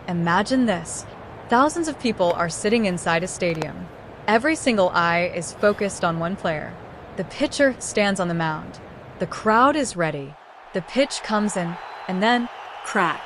Imagine this. Thousands of people are sitting inside a stadium. Every single eye is focused on one player. The pitcher stands on the mound. The crowd is ready. The pitch comes in, and then, crack.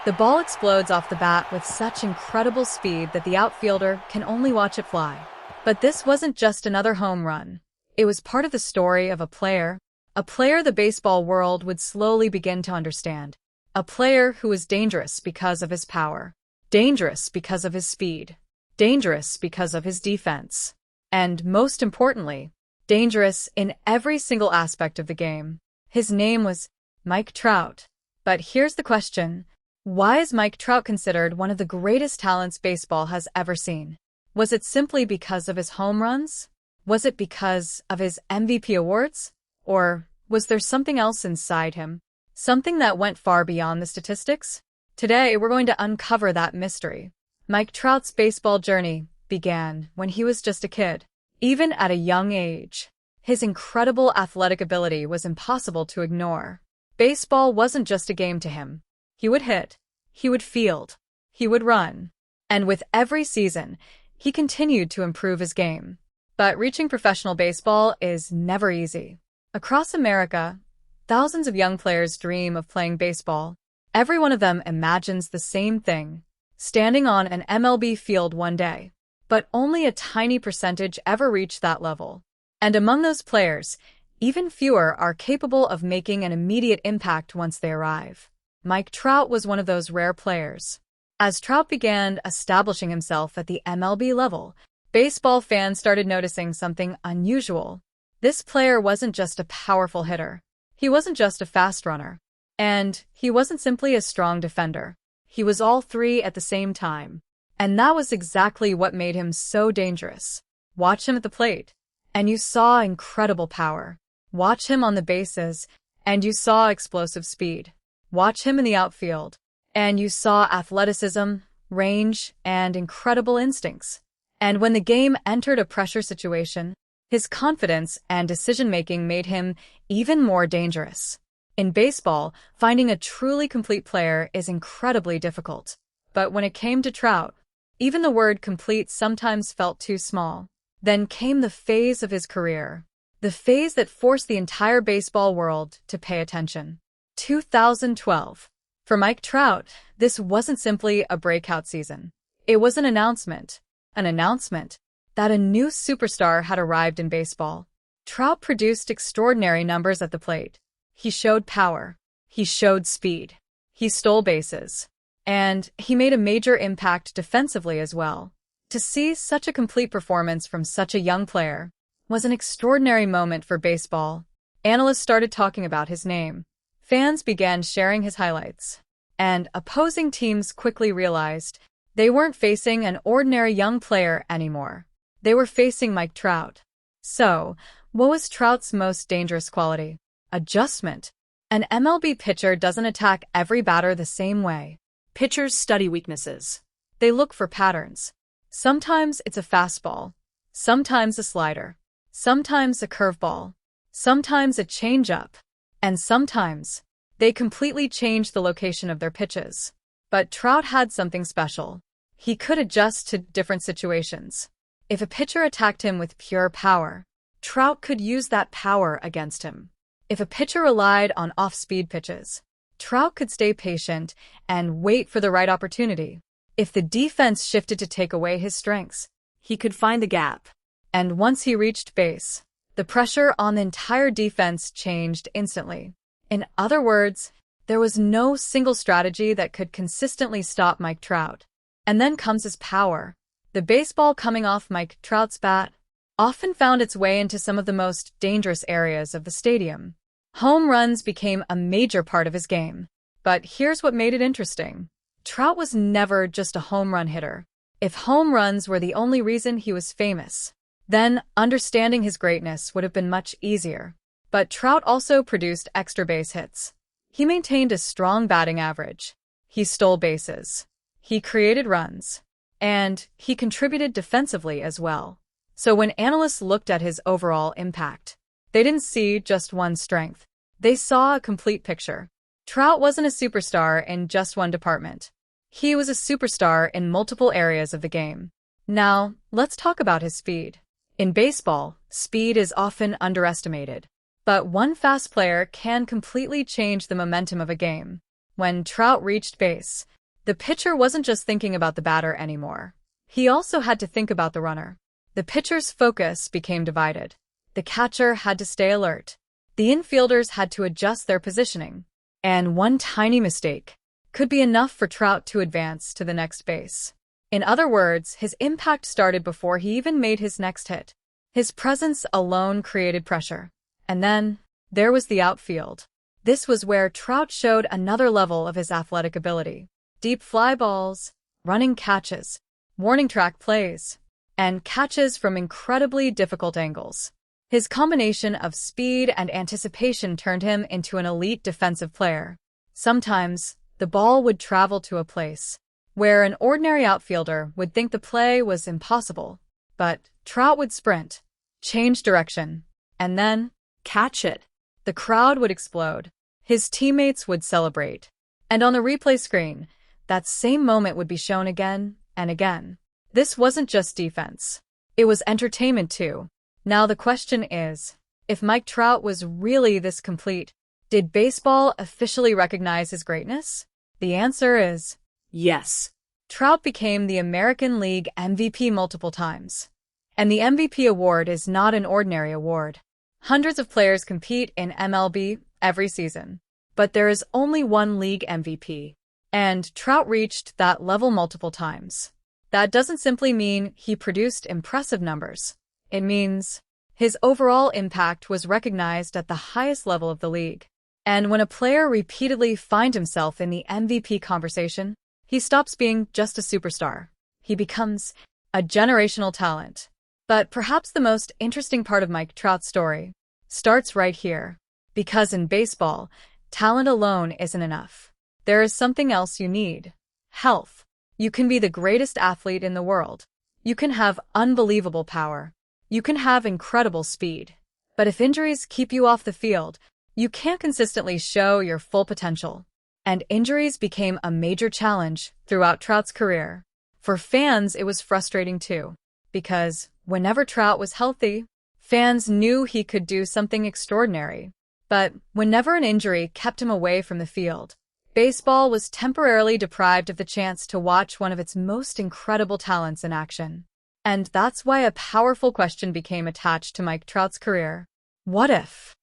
The ball explodes off the bat with such incredible speed that the outfielder can only watch it fly. But this wasn't just another home run. It was part of the story of a player the baseball world would slowly begin to understand. A player who was dangerous because of his power, dangerous because of his speed, dangerous because of his defense, and most importantly, dangerous in every single aspect of the game. His name was Mike Trout. But here's the question. Why is Mike Trout considered one of the greatest talents baseball has ever seen? Was it simply because of his home runs? Was it because of his MVP awards? Or was there something else inside him? Something that went far beyond the statistics? Today, we're going to uncover that mystery. Mike Trout's baseball journey began when he was just a kid. Even at a young age, his incredible athletic ability was impossible to ignore. Baseball wasn't just a game to him. He would hit, he would field, he would run. And with every season, he continued to improve his game. But reaching professional baseball is never easy. Across America, thousands of young players dream of playing baseball. Every one of them imagines the same thing, standing on an MLB field one day. But only a tiny percentage ever reach that level. And among those players, even fewer are capable of making an immediate impact once they arrive. Mike Trout was one of those rare players. As Trout began establishing himself at the MLB level, baseball fans started noticing something unusual. This player wasn't just a powerful hitter. He wasn't just a fast runner. And he wasn't simply a strong defender. He was all three at the same time. And that was exactly what made him so dangerous. Watch him at the plate, and you saw incredible power. Watch him on the bases, and you saw explosive speed. Watch him in the outfield, and you saw athleticism, range, and incredible instincts. And when the game entered a pressure situation, his confidence and decision-making made him even more dangerous. In baseball, finding a truly complete player is incredibly difficult. But when it came to Trout, even the word complete sometimes felt too small. Then came the phase of his career. The phase that forced the entire baseball world to pay attention. 2012. For Mike Trout, this wasn't simply a breakout season. It was an announcement that a new superstar had arrived in baseball. Trout produced extraordinary numbers at the plate. He showed power. He showed speed. He stole bases. And he made a major impact defensively as well. To see such a complete performance from such a young player was an extraordinary moment for baseball. Analysts started talking about his name. Fans began sharing his highlights. And opposing teams quickly realized they weren't facing an ordinary young player anymore. They were facing Mike Trout. So, what was Trout's most dangerous quality? Adjustment. An MLB pitcher doesn't attack every batter the same way. Pitchers study weaknesses. They look for patterns. Sometimes it's a fastball, sometimes a slider, sometimes a curveball, sometimes a changeup, and sometimes they completely change the location of their pitches. But Trout had something special. He could adjust to different situations. If a pitcher attacked him with pure power, Trout could use that power against him. If a pitcher relied on off-speed pitches, Trout could stay patient and wait for the right opportunity. If the defense shifted to take away his strengths, he could find the gap. And once he reached base, the pressure on the entire defense changed instantly. In other words, there was no single strategy that could consistently stop Mike Trout. And then comes his power. The baseball coming off Mike Trout's bat often found its way into some of the most dangerous areas of the stadium. Home runs became a major part of his game. But here's what made it interesting. Trout was never just a home run hitter. If home runs were the only reason he was famous, then understanding his greatness would have been much easier. But Trout also produced extra base hits. He maintained a strong batting average. He stole bases. He created runs. And he contributed defensively as well. So when analysts looked at his overall impact, they didn't see just one strength. They saw a complete picture. Trout wasn't a superstar in just one department. He was a superstar in multiple areas of the game. Now, let's talk about his speed. In baseball, speed is often underestimated. But one fast player can completely change the momentum of a game. When Trout reached base, the pitcher wasn't just thinking about the batter anymore. He also had to think about the runner. The pitcher's focus became divided. The catcher had to stay alert. The infielders had to adjust their positioning. And one tiny mistake could be enough for Trout to advance to the next base. In other words, his impact started before he even made his next hit. His presence alone created pressure. And then, there was the outfield. This was where Trout showed another level of his athletic ability. Deep fly balls, running catches, warning track plays, and catches from incredibly difficult angles. His combination of speed and anticipation turned him into an elite defensive player. Sometimes, the ball would travel to a place where an ordinary outfielder would think the play was impossible. But Trout would sprint, change direction, and then catch it. The crowd would explode. His teammates would celebrate. And on the replay screen, that same moment would be shown again and again. This wasn't just defense. It was entertainment too. Now the question is, if Mike Trout was really this complete, did baseball officially recognize his greatness? The answer is yes. Trout became the American League MVP multiple times. And the MVP award is not an ordinary award. Hundreds of players compete in MLB every season. But there is only one league MVP. And Trout reached that level multiple times. That doesn't simply mean he produced impressive numbers. It means his overall impact was recognized at the highest level of the league. And when a player repeatedly finds himself in the MVP conversation, he stops being just a superstar. He becomes a generational talent. But perhaps the most interesting part of Mike Trout's story starts right here. Because in baseball, talent alone isn't enough. There is something else you need. Health. You can be the greatest athlete in the world. You can have unbelievable power. You can have incredible speed. But if injuries keep you off the field, you can't consistently show your full potential. And injuries became a major challenge throughout Trout's career. For fans, it was frustrating too. Because whenever Trout was healthy, fans knew he could do something extraordinary. But whenever an injury kept him away from the field, baseball was temporarily deprived of the chance to watch one of its most incredible talents in action. And that's why a powerful question became attached to Mike Trout's career. What if?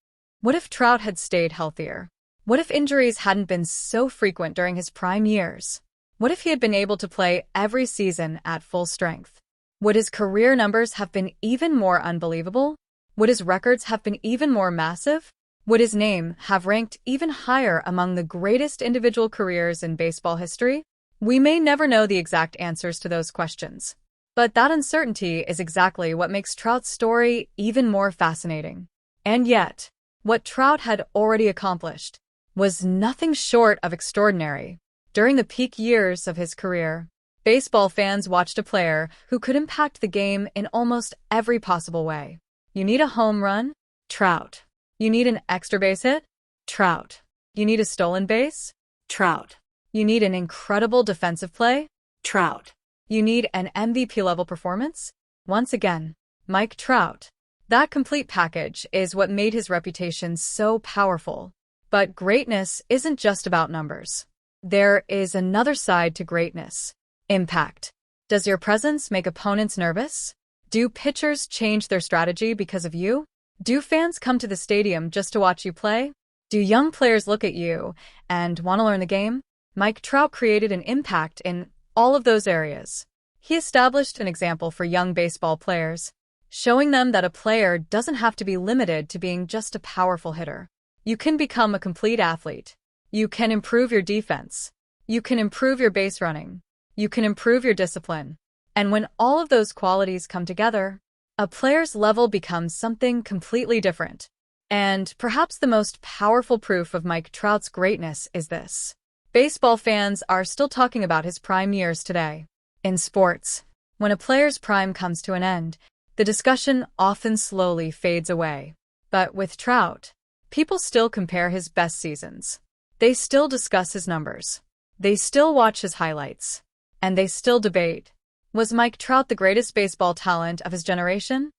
What if Trout had stayed healthier? What if injuries hadn't been so frequent during his prime years? What if he had been able to play every season at full strength? Would his career numbers have been even more unbelievable? Would his records have been even more massive? Would his name have ranked even higher among the greatest individual careers in baseball history? We may never know the exact answers to those questions. But that uncertainty is exactly what makes Trout's story even more fascinating. And yet, what Trout had already accomplished was nothing short of extraordinary. During the peak years of his career, baseball fans watched a player who could impact the game in almost every possible way. You need a home run? Trout. You need an extra base hit? Trout. You need a stolen base? Trout. You need an incredible defensive play? Trout. You need an MVP-level performance? Once again, Mike Trout. That complete package is what made his reputation so powerful. But greatness isn't just about numbers. There is another side to greatness. Impact. Does your presence make opponents nervous? Do pitchers change their strategy because of you? Do fans come to the stadium just to watch you play? Do young players look at you and want to learn the game? Mike Trout created an impact in all of those areas. He established an example for young baseball players, showing them that a player doesn't have to be limited to being just a powerful hitter. You can become a complete athlete. You can improve your defense. You can improve your base running. You can improve your discipline. And when all of those qualities come together, a player's level becomes something completely different. And perhaps the most powerful proof of Mike Trout's greatness is this. Baseball fans are still talking about his prime years today. In sports, when a player's prime comes to an end, the discussion often slowly fades away. But with Trout, people still compare his best seasons. They still discuss his numbers. They still watch his highlights. And they still debate. Was Mike Trout the greatest baseball talent of his generation?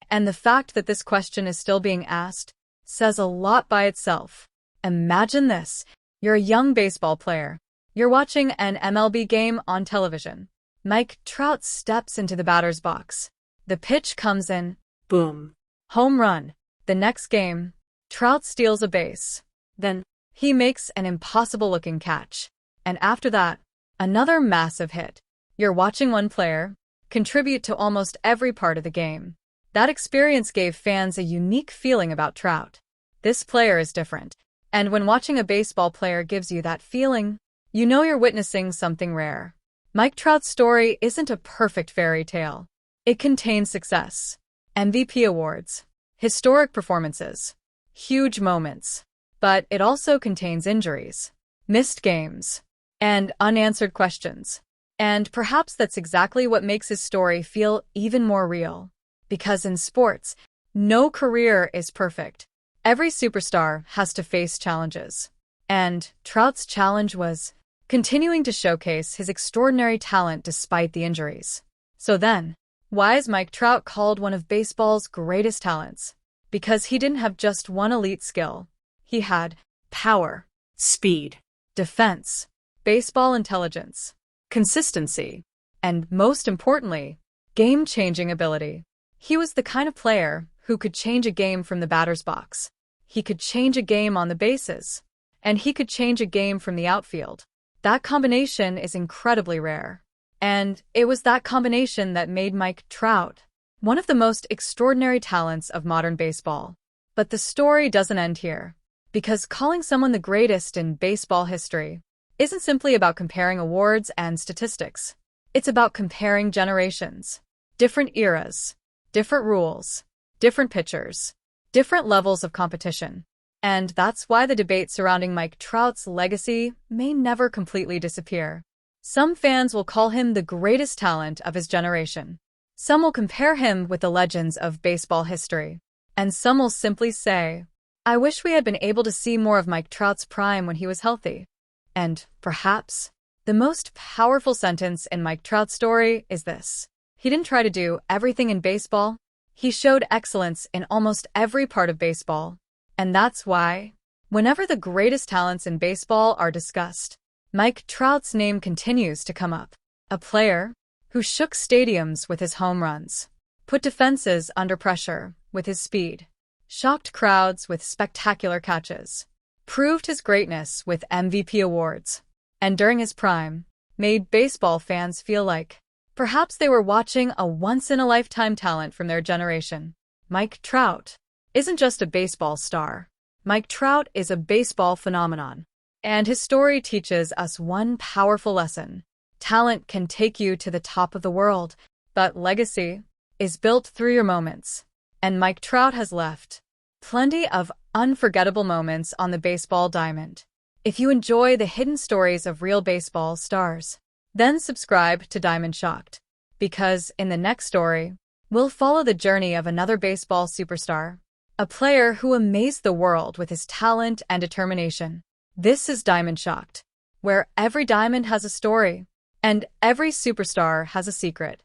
And the fact that this question is still being asked says a lot by itself. Imagine this. You're a young baseball player. You're watching an MLB game on television. Mike Trout steps into the batter's box. The pitch comes in. Boom. Home run. The next game, Trout steals a base. Then, he makes an impossible-looking catch. And after that, another massive hit. You're watching one player contribute to almost every part of the game. That experience gave fans a unique feeling about Trout. This player is different. And when watching a baseball player gives you that feeling, you know you're witnessing something rare. Mike Trout's story isn't a perfect fairy tale. It contains success, MVP awards, historic performances, huge moments. But it also contains injuries, missed games, and unanswered questions. And perhaps that's exactly what makes his story feel even more real. Because in sports, no career is perfect. Every superstar has to face challenges. And Trout's challenge was continuing to showcase his extraordinary talent despite the injuries. So then, why is Mike Trout called one of baseball's greatest talents? Because he didn't have just one elite skill. He had power, Speed. defense, baseball intelligence, consistency, and most importantly, game-changing ability. He was the kind of player who could change a game from the batter's box. He could change a game on the bases, and he could change a game from the outfield. That combination is incredibly rare. And it was that combination that made Mike Trout one of the most extraordinary talents of modern baseball. But the story doesn't end here. Because calling someone the greatest in baseball history isn't simply about comparing awards and statistics. It's about comparing generations, different eras, different rules, different pitchers, different levels of competition. And that's why the debate surrounding Mike Trout's legacy may never completely disappear. Some fans will call him the greatest talent of his generation. Some will compare him with the legends of baseball history. And some will simply say, I wish we had been able to see more of Mike Trout's prime when he was healthy. And, perhaps, the most powerful sentence in Mike Trout's story is this. He didn't try to do everything in baseball. He showed excellence in almost every part of baseball. And that's why, whenever the greatest talents in baseball are discussed, Mike Trout's name continues to come up. A player who shook stadiums with his home runs, put defenses under pressure with his speed, shocked crowds with spectacular catches, proved his greatness with MVP awards, and during his prime, made baseball fans feel like perhaps they were watching a once-in-a-lifetime talent from their generation. Mike Trout isn't just a baseball star. Mike Trout is a baseball phenomenon. And his story teaches us one powerful lesson. Talent can take you to the top of the world, but legacy is built through your moments. And Mike Trout has left plenty of unforgettable moments on the baseball diamond. If you enjoy the hidden stories of real baseball stars, then subscribe to Diamond Shocked, because in the next story, we'll follow the journey of another baseball superstar, a player who amazed the world with his talent and determination. This is Diamond Shocked, where every diamond has a story, and every superstar has a secret.